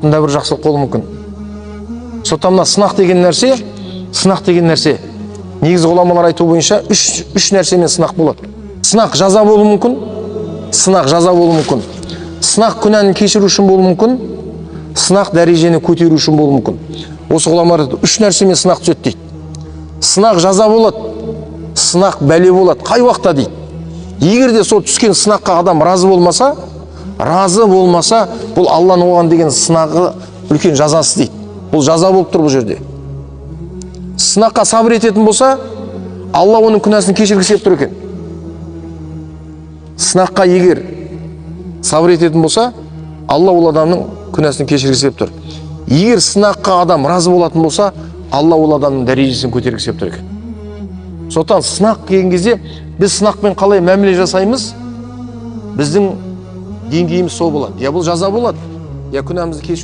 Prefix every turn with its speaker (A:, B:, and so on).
A: жұрттың да бір жақсылық болуы мүмкін. Сондықтан мына сынақ деген нәрсе негізгі ғұламалар айту бойынша үш нәрсемен сынақ болады. Сынақ жаза болуы мүмкін, сынақ күнәні кешіру үшін болуы мүмкін, сынақ дәрежені көтеру үшін болуы мүмкін. Осы ғұламалар үш нәрсемен сынақ түседі дейді. Сынақ жаза болады, сынақ бәле болады. Қай уақытта дейді? Егер де сол түскен сынаққа адам разы болмаса, бұл Алланың оған деген сынағы үлкен жазасы дейді. Бұл жаза болып тұр бұл жерде. Сынаққа сабыр ететін болса, Алла оның күнәсін кешіргісі келіп тұр екен. Сынаққа егер сабыр ететін болса, Алла ол адамның күнәсін кешіргісі келіп тұр. Егер сынаққа адам разы болатын болса, Алла ол адамның дәрежесін көтергісі келіп тұр екен. Сондықтан сынақ деген кезде біз сынақпен қалай мәміле жасаймыз, біздің деңгейіміз сол болады. Я бұл жаза болады, я күнәмізді кешіру